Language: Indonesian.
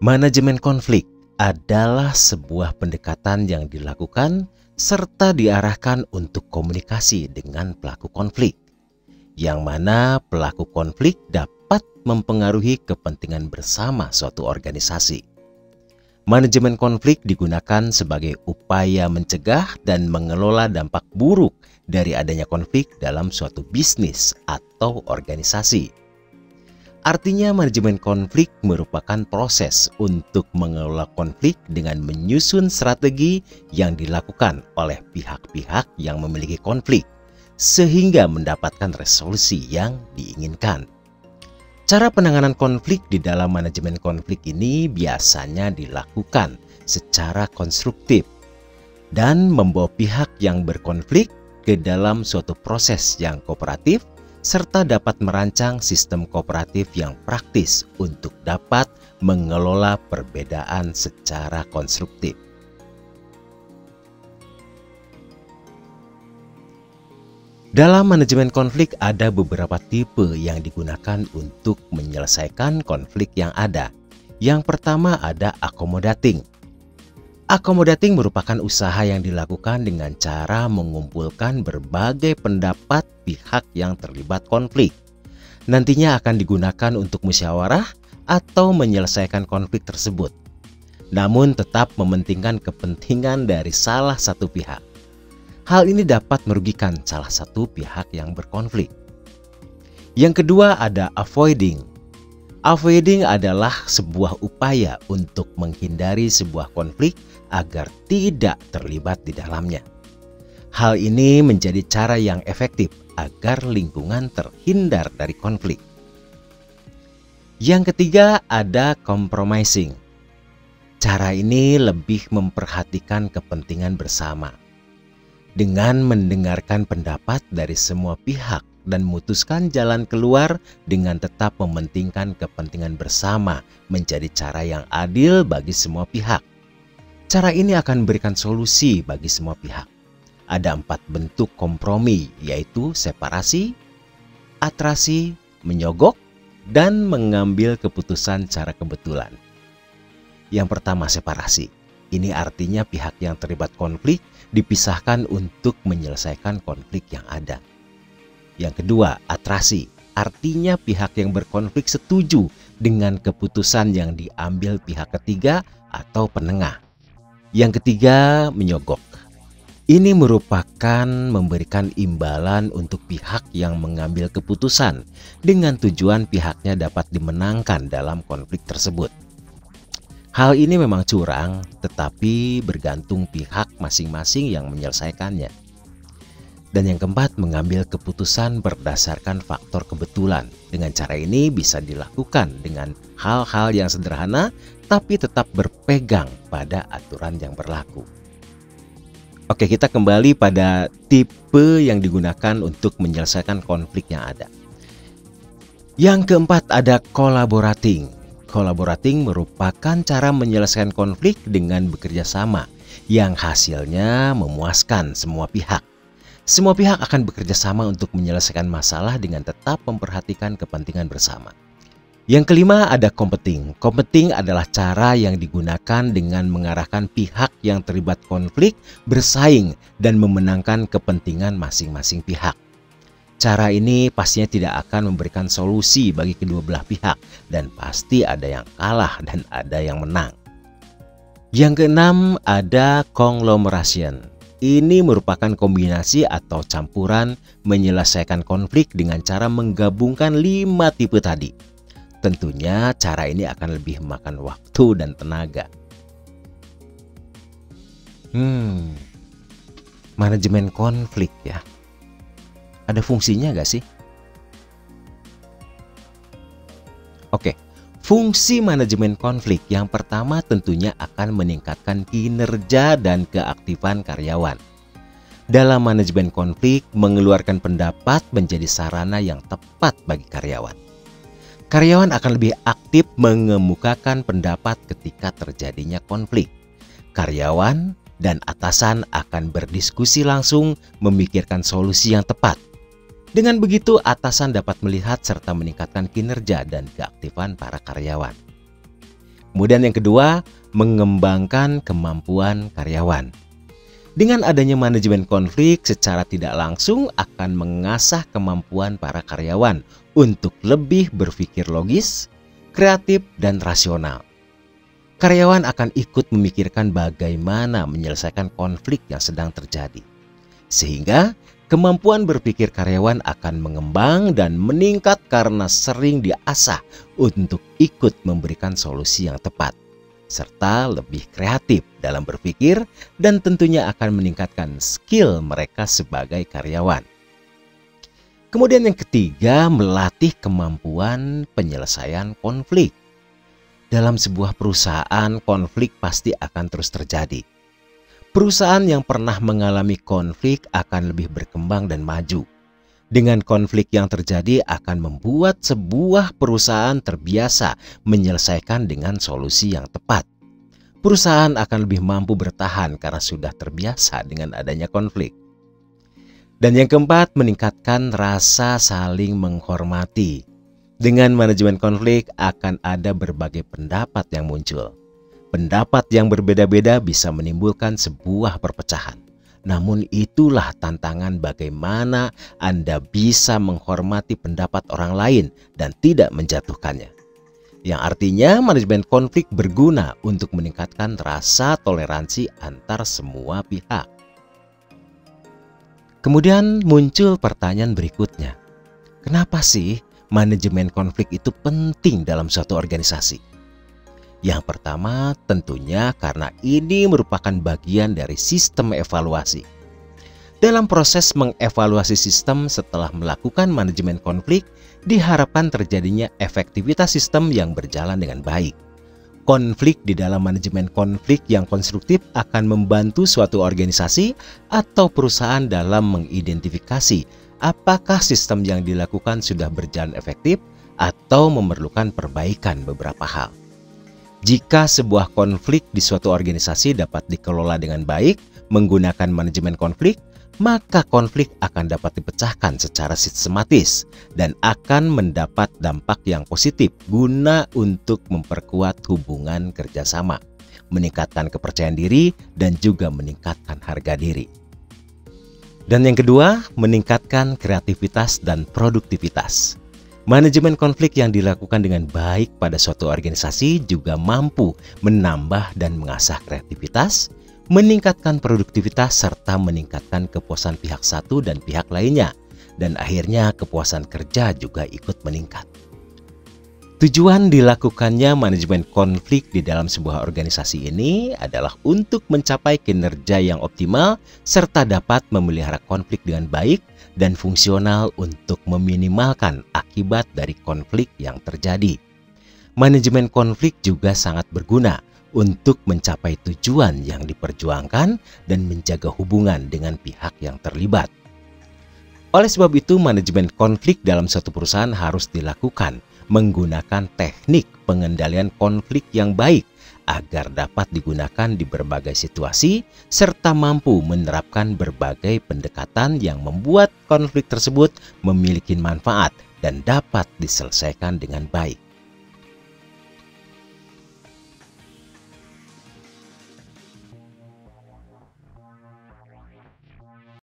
Manajemen konflik adalah sebuah pendekatan yang dilakukan serta diarahkan untuk komunikasi dengan pelaku konflik, yang mana pelaku konflik dapat mempengaruhi kepentingan bersama suatu organisasi. Manajemen konflik digunakan sebagai upaya mencegah dan mengelola dampak buruk dari adanya konflik dalam suatu bisnis atau organisasi. Artinya, manajemen konflik merupakan proses untuk mengelola konflik dengan menyusun strategi yang dilakukan oleh pihak-pihak yang memiliki konflik, sehingga mendapatkan resolusi yang diinginkan. Cara penanganan konflik di dalam manajemen konflik ini biasanya dilakukan secara konstruktif dan membawa pihak yang berkonflik ke dalam suatu proses yang kooperatif, serta dapat merancang sistem kooperatif yang praktis untuk dapat mengelola perbedaan secara konstruktif. Dalam manajemen konflik ada beberapa tipe yang digunakan untuk menyelesaikan konflik yang ada. Yang pertama ada accommodating. Accommodating merupakan usaha yang dilakukan dengan cara mengumpulkan berbagai pendapat pihak yang terlibat konflik. Nantinya akan digunakan untuk musyawarah atau menyelesaikan konflik tersebut, namun tetap mementingkan kepentingan dari salah satu pihak. Hal ini dapat merugikan salah satu pihak yang berkonflik. Yang kedua ada avoiding. Avoiding adalah sebuah upaya untuk menghindari sebuah konflik agar tidak terlibat di dalamnya. Hal ini menjadi cara yang efektif agar lingkungan terhindar dari konflik. Yang ketiga ada compromising. Cara ini lebih memperhatikan kepentingan bersama. Dengan mendengarkan pendapat dari semua pihak dan memutuskan jalan keluar dengan tetap mementingkan kepentingan bersama menjadi cara yang adil bagi semua pihak. Cara ini akan memberikan solusi bagi semua pihak. Ada 4 bentuk kompromi, yaitu separasi, atrasi, menyogok, dan mengambil keputusan secara kebetulan. Yang pertama, separasi. Ini artinya pihak yang terlibat konflik dipisahkan untuk menyelesaikan konflik yang ada. Yang kedua, atrasi. Artinya pihak yang berkonflik setuju dengan keputusan yang diambil pihak ketiga atau penengah. Yang ketiga, menyogok. Ini merupakan memberikan imbalan untuk pihak yang mengambil keputusan dengan tujuan pihaknya dapat dimenangkan dalam konflik tersebut. Hal ini memang curang, tetapi bergantung pihak masing-masing yang menyelesaikannya. Dan yang keempat, mengambil keputusan berdasarkan faktor kebetulan. Dengan cara ini bisa dilakukan dengan hal-hal yang sederhana, tapi tetap berpegang pada aturan yang berlaku. Oke, kita kembali pada tipe yang digunakan untuk menyelesaikan konflik yang ada. Yang keempat ada collaborating. Collaborating merupakan cara menyelesaikan konflik dengan bekerja sama, yang hasilnya memuaskan semua pihak. Semua pihak akan bekerja sama untuk menyelesaikan masalah dengan tetap memperhatikan kepentingan bersama. Yang kelima ada competing. Competing adalah cara yang digunakan dengan mengarahkan pihak yang terlibat konflik bersaing dan memenangkan kepentingan masing-masing pihak. Cara ini pastinya tidak akan memberikan solusi bagi kedua belah pihak dan pasti ada yang kalah dan ada yang menang. Yang keenam ada conglomeration. Ini merupakan kombinasi atau campuran menyelesaikan konflik dengan cara menggabungkan 5 tipe tadi. Tentunya cara ini akan lebih memakan waktu dan tenaga. Manajemen konflik ya. Ada fungsinya gak sih? Oke, fungsi manajemen konflik yang pertama tentunya akan meningkatkan kinerja dan keaktifan karyawan. Dalam manajemen konflik, mengeluarkan pendapat menjadi sarana yang tepat bagi karyawan. Karyawan akan lebih aktif mengemukakan pendapat ketika terjadinya konflik. Karyawan dan atasan akan berdiskusi langsung memikirkan solusi yang tepat. Dengan begitu, atasan dapat melihat serta meningkatkan kinerja dan keaktifan para karyawan. Kemudian yang kedua, mengembangkan kemampuan karyawan. Dengan adanya manajemen konflik secara tidak langsung akan mengasah kemampuan para karyawan untuk lebih berpikir logis, kreatif, dan rasional. Karyawan akan ikut memikirkan bagaimana menyelesaikan konflik yang sedang terjadi. Sehingga kemampuan berpikir karyawan akan mengembang dan meningkat karena sering diasah untuk ikut memberikan solusi yang tepat, serta lebih kreatif dalam berpikir dan tentunya akan meningkatkan skill mereka sebagai karyawan. Kemudian yang ketiga, melatih kemampuan penyelesaian konflik. Dalam sebuah perusahaan, konflik pasti akan terus terjadi. Perusahaan yang pernah mengalami konflik akan lebih berkembang dan maju. Dengan konflik yang terjadi akan membuat sebuah perusahaan terbiasa menyelesaikan dengan solusi yang tepat. Perusahaan akan lebih mampu bertahan karena sudah terbiasa dengan adanya konflik. Dan yang keempat, meningkatkan rasa saling menghormati. Dengan manajemen konflik akan ada berbagai pendapat yang muncul. Pendapat yang berbeda-beda bisa menimbulkan sebuah perpecahan. Namun itulah tantangan bagaimana Anda bisa menghormati pendapat orang lain dan tidak menjatuhkannya. Yang artinya manajemen konflik berguna untuk meningkatkan rasa toleransi antar semua pihak. Kemudian muncul pertanyaan berikutnya. Kenapa sih manajemen konflik itu penting dalam suatu organisasi? Yang pertama, tentunya karena ini merupakan bagian dari sistem evaluasi. Dalam proses mengevaluasi sistem setelah melakukan manajemen konflik, diharapkan terjadinya efektivitas sistem yang berjalan dengan baik. Konflik di dalam manajemen konflik yang konstruktif akan membantu suatu organisasi atau perusahaan dalam mengidentifikasi apakah sistem yang dilakukan sudah berjalan efektif atau memerlukan perbaikan beberapa hal. Jika sebuah konflik di suatu organisasi dapat dikelola dengan baik menggunakan manajemen konflik, maka konflik akan dapat dipecahkan secara sistematis dan akan mendapat dampak yang positif guna untuk memperkuat hubungan kerjasama, meningkatkan kepercayaan diri, dan juga meningkatkan harga diri. Dan yang kedua, meningkatkan kreativitas dan produktivitas. Manajemen konflik yang dilakukan dengan baik pada suatu organisasi juga mampu menambah dan mengasah kreativitas, meningkatkan produktivitas, serta meningkatkan kepuasan pihak satu dan pihak lainnya. Dan akhirnya kepuasan kerja juga ikut meningkat. Tujuan dilakukannya manajemen konflik di dalam sebuah organisasi ini adalah untuk mencapai kinerja yang optimal serta dapat memelihara konflik dengan baik dan fungsional untuk meminimalkan akibat dari konflik yang terjadi. Manajemen konflik juga sangat berguna untuk mencapai tujuan yang diperjuangkan dan menjaga hubungan dengan pihak yang terlibat. Oleh sebab itu, manajemen konflik dalam suatu perusahaan harus dilakukan menggunakan teknik pengendalian konflik yang baik agar dapat digunakan di berbagai situasi serta mampu menerapkan berbagai pendekatan yang membuat konflik tersebut memiliki manfaat dan dapat diselesaikan dengan baik.